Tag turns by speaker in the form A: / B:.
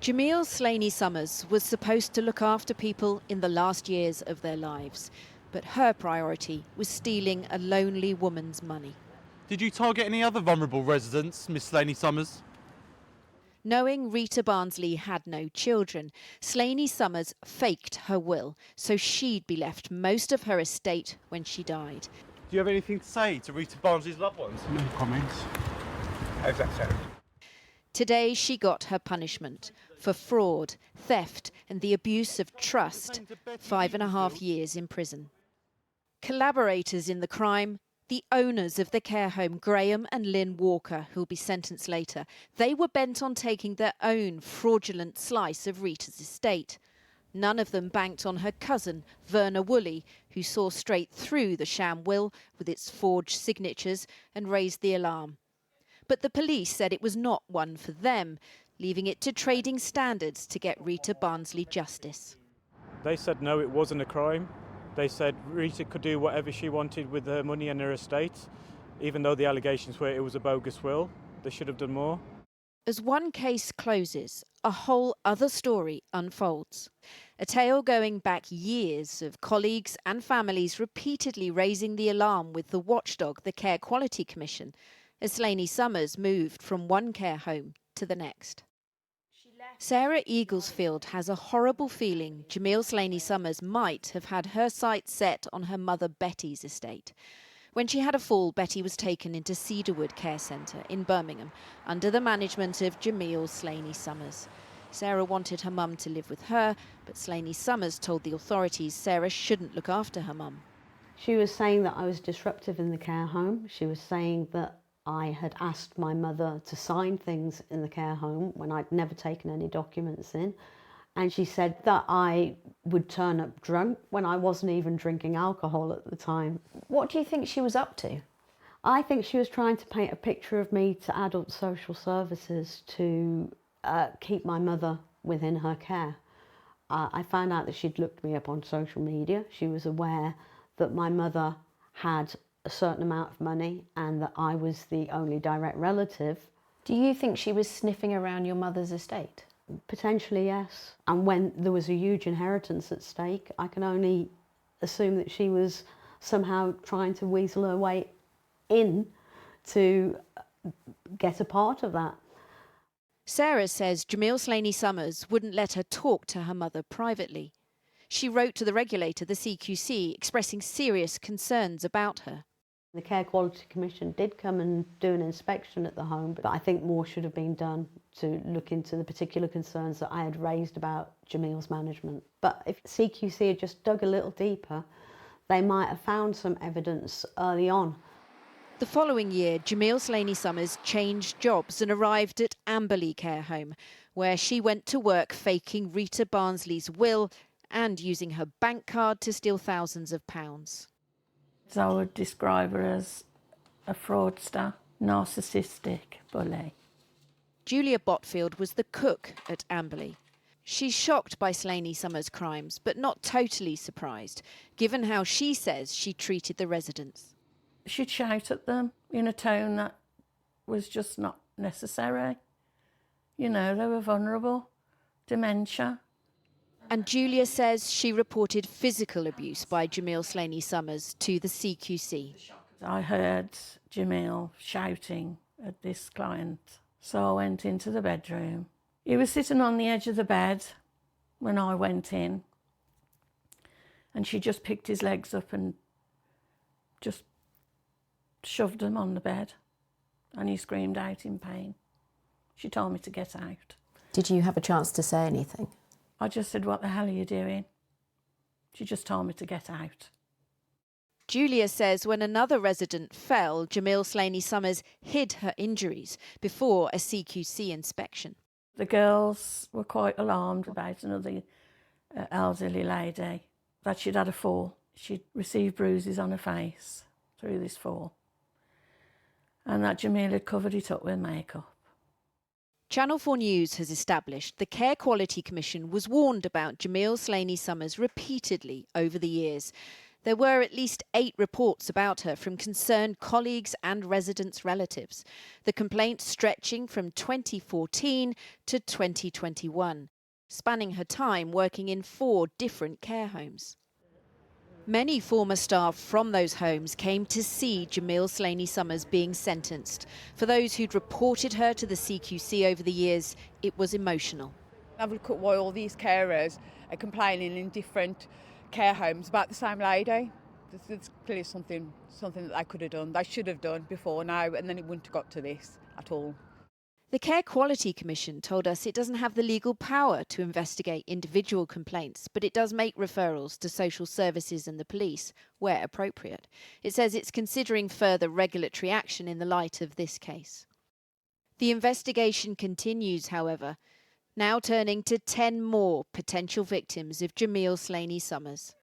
A: Jamiel Slaney-Summers was supposed to look after people in the last years of their lives, but her priority was stealing a lonely woman's money.
B: Did you target any other vulnerable residents, Miss Slaney-Summers?
A: Knowing Rita Barnsley had no children, Slaney-Summers faked her will so she'd be left most of her estate when she died.
B: Do you have anything to say to Rita Barnsley's loved ones?
C: No comments.
B: How's that sound?
A: Today she got her punishment for fraud, theft and the abuse of trust, 5.5 years in prison. Collaborators in the crime, the owners of the care home Graham and Lyn Walker, who'll be sentenced later, they were bent on taking their own fraudulent slice of Rita's estate. None of them banked on her cousin, Verna Woolley, who saw straight through the sham will with its forged signatures and raised the alarm. But the police said it was not one for them, leaving it to trading standards to get Rita Barnsley justice.
D: They said no, it wasn't a crime. They said Rita could do whatever she wanted with her money and her estate, even though the allegations were it was a bogus will. They should have done more.
A: As one case closes, a whole other story unfolds. A tale going back years of colleagues and families repeatedly raising the alarm with the Watchdog, the Care Quality Commission, as Slaney-Summers moved from one care home to the next. Sarah Eaglesfield has a horrible feeling Jamiel Slaney-Summers might have had her sights set on her mother Betty's estate. When she had a fall, Betty was taken into Cedarwood Care Centre in Birmingham under the management of Jamiel Slaney-Summers. Sarah wanted her mum to live with her, but Slaney-Summers told the authorities Sarah shouldn't look after her mum.
E: She was saying that I was disruptive in the care home. She was saying that I had asked my mother to sign things in the care home when I'd never taken any documents in. And she said that I would turn up drunk when I wasn't even drinking alcohol at the time.
F: What do you think she was up to?
E: I think she was trying to paint a picture of me to adult social services to keep my mother within her care. I found out that she'd looked me up on social media. She was aware that my mother had a certain amount of money and that I was the only direct relative.
F: Do you think she was sniffing around your mother's estate?
E: Potentially, yes. And when there was a huge inheritance at stake, I can only assume that she was somehow trying to weasel her way in to get a part of that.
A: Sarah says Jamiel Slaney-Summers wouldn't let her talk to her mother privately. She wrote to the regulator, the CQC, expressing serious concerns about her.
E: The Care Quality Commission did come and do an inspection at the home, but I think more should have been done to look into the particular concerns that I had raised about Jamiel's management. But if CQC had just dug a little deeper, they might have found some evidence early on.
A: The following year, Jamiel Slaney-Summers changed jobs and arrived at Amberley Care Home, where she went to work faking Rita Barnsley's will and using her bank card to steal thousands of pounds.
G: I would describe her as a fraudster, narcissistic bully.
A: Julia Botfield was the cook at Amberley. She's shocked by Slaney-Summers' crimes, but not totally surprised, given how she says she treated the residents.
G: She'd shout at them in a tone that was just not necessary. You know, they were vulnerable, dementia.
A: And Julia says she reported physical abuse by Jamiel Slaney-Summers to the CQC.
G: I heard Jamiel shouting at this client, so I went into the bedroom. He was sitting on the edge of the bed when I went in, and she just picked his legs up and just shoved them on the bed, and he screamed out in pain. She told me to get out.
F: Did you have a chance to say anything?
G: I just said, "What the hell are you doing?" She just told me to get out.
A: Julia says when another resident fell, Jamiel Slaney-Summers hid her injuries before a CQC inspection.
G: The girls were quite alarmed about another elderly lady, that she'd had a fall. She'd received bruises on her face through this fall, and that Jamiel had covered it up with makeup.
A: Channel 4 News has established the Care Quality Commission was warned about Jamiel Slaney-Summers repeatedly over the years. There were at least 8 reports about her from concerned colleagues and residents' relatives, the complaints stretching from 2014 to 2021, spanning her time working in 4 different care homes. Many former staff from those homes came to see Jamiel Slaney-Summers being sentenced. For those who'd reported her to the CQC over the years, it was emotional.
C: Have a look at why all these carers are complaining in different care homes about the same lady. There's clearly something that they could have done, they should have done before now, and then it wouldn't have got to this at all.
A: The Care Quality Commission told us it doesn't have the legal power to investigate individual complaints, but it does make referrals to social services and the police where appropriate. It says it's considering further regulatory action in the light of this case. The investigation continues, however, now turning to 10 more potential victims of Jamiel Slaney-Summers.